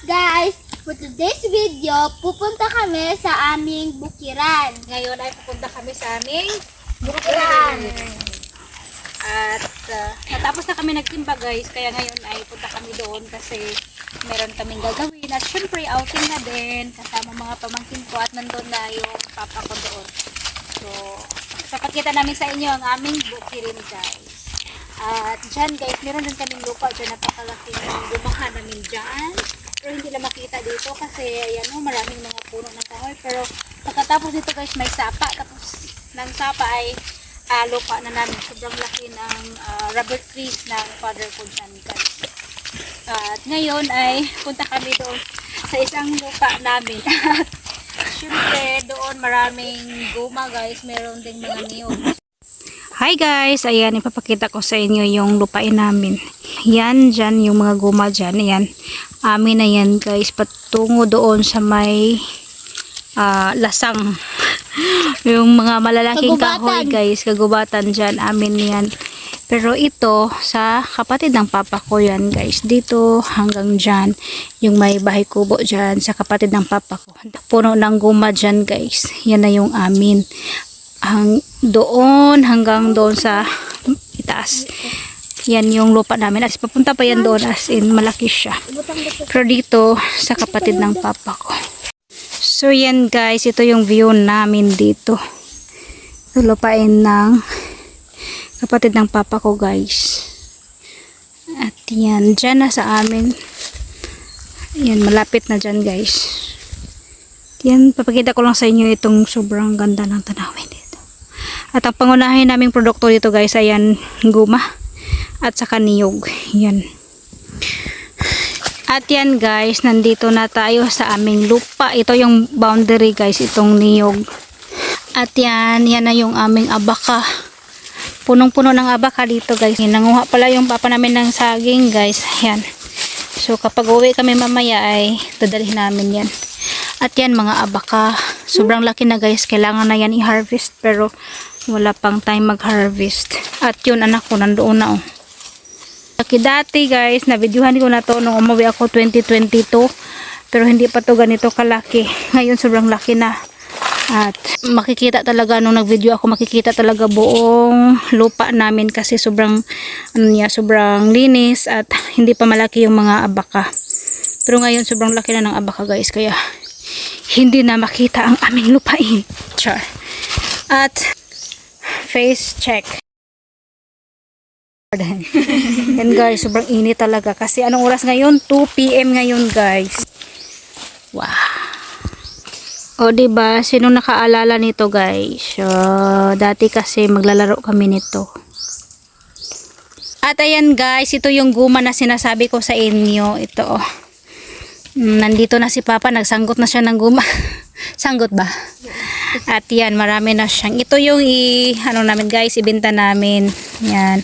Guys, for today's video, pupunta kami sa aming bukiran. Ngayon ay pupunta kami sa aming Bukiran. At natapos na kami nagtimba guys, kaya ngayon ay punta kami doon kasi meron kaming gagawin. At syempre outing na din kasama mga pamangkin ko at nandun na yung papa ko doon. So, papakita namin sa inyo ang aming bukirin guys. At dyan guys, meron din kaming lupa dyan, napakalaking gumahan namin dyan. Pero hindi na makita dito kasi ayan o, maraming mga puno ng kahoy. Pero pagkatapos dito guys, may sapa. Tapos ng sapa ay lupa na namin. Sobrang laki ng rubber trees ng father ko dyan guys. At ngayon ay punta kami doon sa isang lupa namin. At syempre doon maraming guma guys. Meron ding mga niyog. Hi guys, ayan ipapakita ko sa inyo yung lupain namin. Yan, dyan yung mga guma dyan. Ayan, amin na yan guys. Patungo doon sa may lasang. Yung mga malalaking kahoy guys, kagubatan dyan, amin yan. Pero ito, sa kapatid ng papa ko yan guys. Dito hanggang dyan, yung may bahay kubo dyan, sa kapatid ng papa ko. Puno ng guma dyan guys. Yan na yung amin. Doon hanggang doon sa itaas. Yan yung lupa namin. As papunta pa yan doon, as in malaki siya. Pero dito sa kapatid ng papa ko. So yan guys, ito yung view namin dito. Ito lupain ng kapatid ng papa ko guys. At yan, dyan na sa amin. Yan, malapit na dyan guys. Yan, papakita ko lang sa inyo itong sobrang ganda ng tanawin dito. At ang pangunahin naming produkto dito guys, ayan, guma at saka niyog. Yan. At yan guys, nandito na tayo sa aming lupa. Ito yung boundary guys, itong niyog. At yan, yan na yung aming abaka. Punong-puno ng abaka dito guys. Nanguha pala yung papa namin ng saging guys. Yan. So kapag uwi kami mamaya ay dadalhin namin yan. At yan mga abaka. Sobrang laki na guys. Kailangan na yan i-harvest. Pero wala pang time mag-harvest. At yun anak ko nandoon na oh. Dati guys, na-videohan ko na to nung umuwi ako 2022. Pero hindi pa to ganito kalaki. Ngayon sobrang laki na. At makikita talaga nung nag-video ako, makikita talaga buong lupa namin kasi sobrang sobrang linis at hindi pa malaki yung mga abaka. Pero ngayon sobrang laki na ng abaka guys, kaya hindi na makita ang aming lupain. Char. At face check. Yan guys, sobrang init talaga kasi anong oras ngayon? 2 PM ngayon guys. Wow. O diba, sino nakaalala nito guys? So, dati kasi maglalaro kami nito. At ayan guys, ito yung guma na sinasabi ko sa inyo. Ito oh. Nandito na si Papa, nagsanggot na siya ng guma. Sanggot ba? At yan, marami na siyang. Ito yung ano namin guys, ibenta namin. Yan.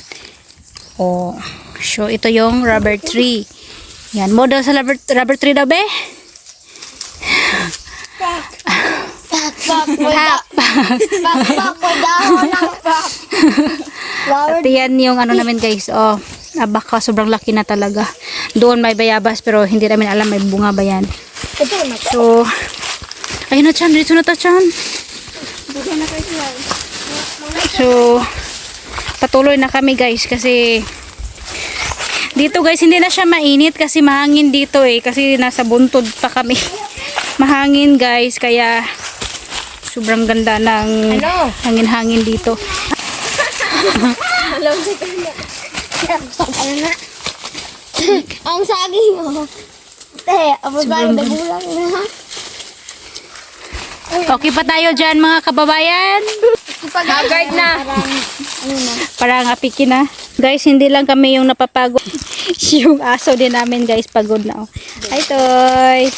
Oh. So, ito yung rubber tree. Yan, model sa rubber tree daw be? At yan yung ano namin guys. Oh, abaka, sobrang laki na talaga. Doon may bayabas pero hindi namin alam may bunga ba yan. So, ayun na chan, dito na ta chan. So, patuloy na kami guys kasi dito guys hindi na siya mainit kasi mahangin dito eh, kasi nasa buntod pa kami. Mahangin guys, kaya sobrang ganda ng hangin-hangin dito. Ang saging mo. Okay pa tayo dyan mga kababayan. Haggard na. Parang apikin na. Guys, hindi lang kami yung napapagod. Yung aso din namin guys, pagod na. Hi Toy.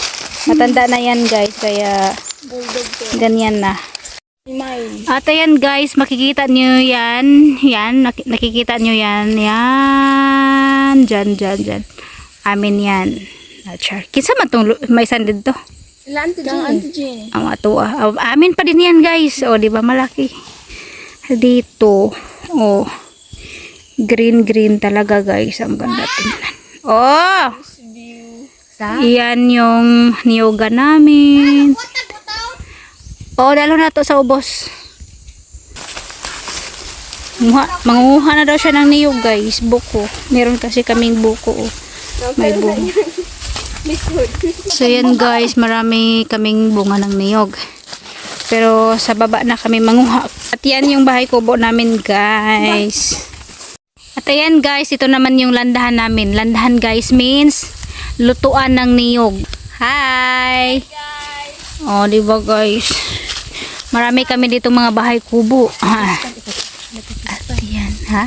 Matanda na yan guys, kaya ganyan na. At ayan guys, makikita nyo yan. Yan, nakikita nyo yan. Yan. Dyan. Amin yan. Kinsa man itong may sandid to? Ang atua. Amin pa din yan guys. O, di ba malaki? Dito. O. Green talaga guys. Ang ganda tingnan. Oh! Yan yung niyoga namin. Oo, dalo na to sa ubos. Mangunguha na daw siya ng niyog guys, buko. Meron kasi kaming buko. Oh. May bunga. So yan guys, marami kaming bunga ng niyog. Pero sa baba na kami manguha. At yan yung bahay kubo namin guys. At ayan guys, ito naman yung landahan namin. Landahan guys means lutuan ng niyog. Hi! Oh, di ba guys? Marami kami dito mga bahay kubo. At yan, ha?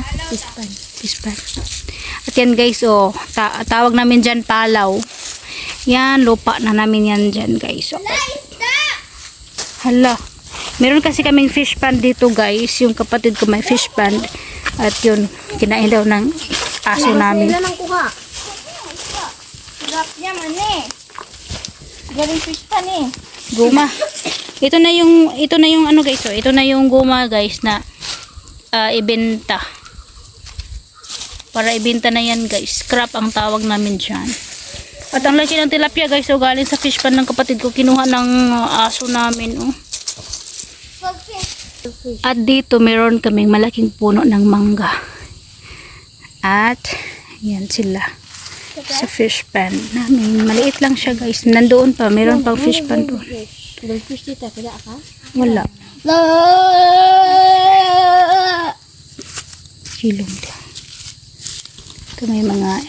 Pispan. At yan guys, oh, tawag namin dyan palaw. Yan, lupa na namin yan dyan guys. Oh. Hala. Meron kasi kaming fish pond dito guys. Yung kapatid ko may fish pond. At yun, kinain daw ng aso namin. Ilan ang kuha? Sarap niya man eh. Galing fish pan eh. Guma. Ito na yung ano guys, oh. Ito na yung guma guys na ibenta. Para ibenta na yan guys. Scrap ang tawag namin dyan. At ang laki ng tilapia guys, so galing sa fish pan ng kapatid ko, kinuha ng aso namin. Oh. At dito meron kaming malaking puno ng mangga. At yan sila sa fish pan namin. Maliit lang siya guys. Nandoon pa, meron pang fish pan doon. Wala. Silong lang. Ito may mga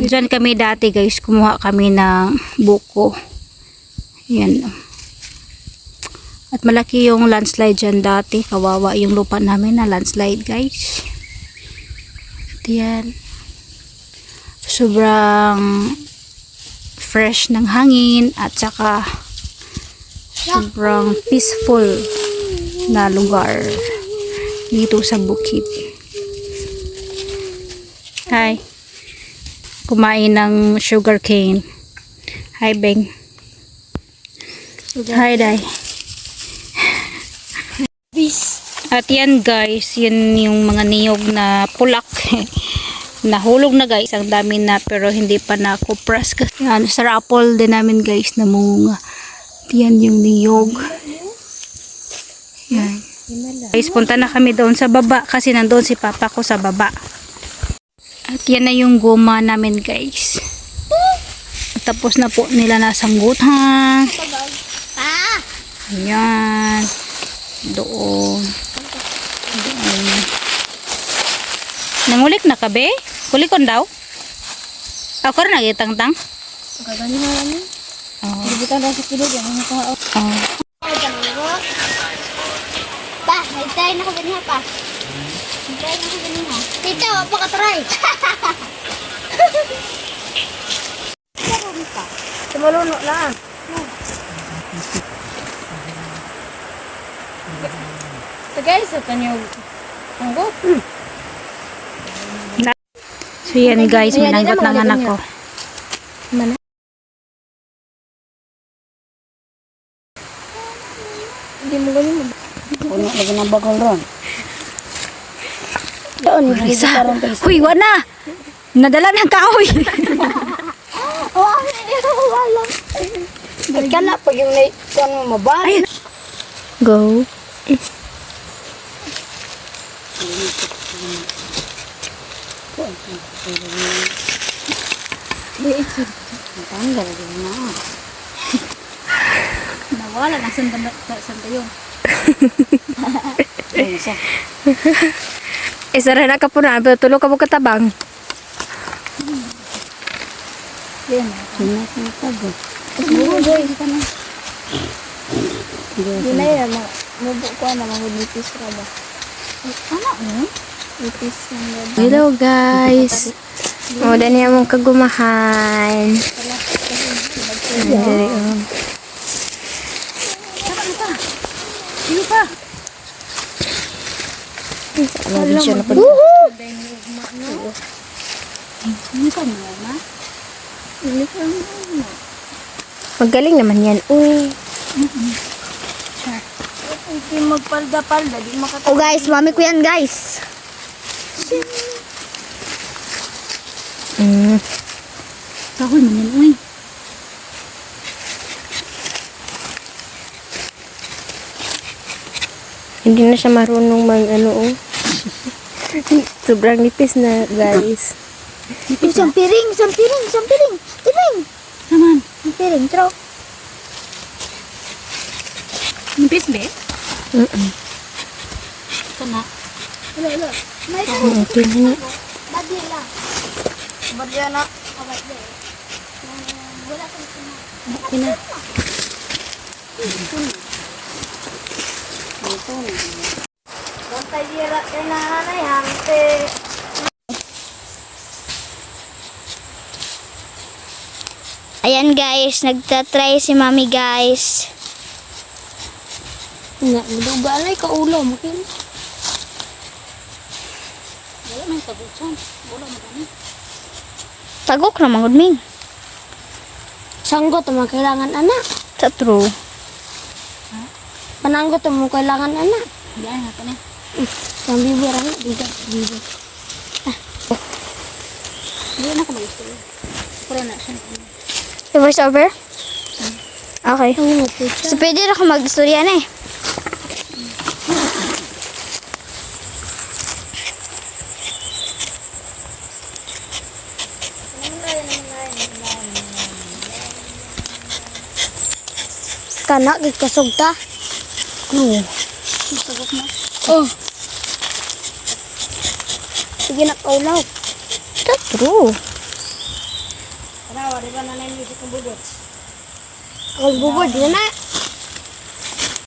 dyan kami dati guys, kumuha kami ng buko. Yan. At malaki yung landslide dyan dati. Kawawa yung lupa namin na landslide guys. At yan. Sobrang fresh ng hangin at saka sobrang peaceful na lugar dito sa bukid. Hi. Kumain ng sugar cane. Hi, Beng. Hi, Day. At yan guys, yun yung mga niyog na pulak. Nahulog na guys, ang dami na pero hindi pa nakupras. Yan, sa apple din namin guys na munga. Yan yung niyog. Yan. Guys, punta na kami doon sa baba kasi nandoon si papa ko sa baba. At yan na yung goma namin guys. At tapos na po nila nasanggutan. Yan. Doon. Nangulik na ka be? Kulikon daw? Ako rin nagitang-tang? Gagani nga lang yun. Oo. Libutan daw sa kilid yan. Oo. Pa, nagtry na ko ganyan pa. Nagtry na ko ganyan ha. Tito, pa ka try. Sumaluno lang. So guys, ito yung tunggot. So yan guys, minanggot ng anak ko. Hindi mo ganyan mo. Puno lagi ng bagol ron. Doon, Risa. Huy, wala! Nadala ng kahoy. Hindi ko alam. Ba't ka na pag yung naikuan mo mabalik? Go. Tanggal din na. Nawala na sanda yung. Isa. Isa rin ka po na, pero tulo ka mo katabang. Yan. Sinasatago. Bugoy. Hindi na yun. Mabuko na mag-nipis ka ba? Ano? Nipis yung ganda. Hello guys. O, dyan niya mong kagumahan. Dali, oh. Sino pa? Lagi siya na Sino pa mo na? Magaling naman yan. Uy. Hindi magpalda-palda. Di makatawa. Oh guys, mami ko yan guys. Kahoy man yan, uy. Hindi na siya marunong mag ano oh. Sobrang nipis na guys. Isang piring. Tiring. Naman. Ang piring, tro. Nipis, be? Mm-mm. Ito na. Wala. May Okay na nga. Badi lang. Badi na. Badi. Wala kang Okay na. Bantay dira kay nanay hante. Ayan guys, nagtatry si mami guys. Nga, maduga na ka ulo. Makin. Wala man sa butson. Wala man kami. Tagok na mangod ming. Sanggot mo kailangan anak. Sa true. Pananggot mo kailangan anak. Yan, nga na. Ang bibir ang bibir. Hindi na ako mag-gusto. Pura na siya. Voice over? Okay. So, pwede na ako mag-istorya na eh. Kana gid kasugta. Sagot na. Oh. Sige na kaulaw. That's true. Kanawa, di ba nanay music ng bubot? Kung bubot, di na.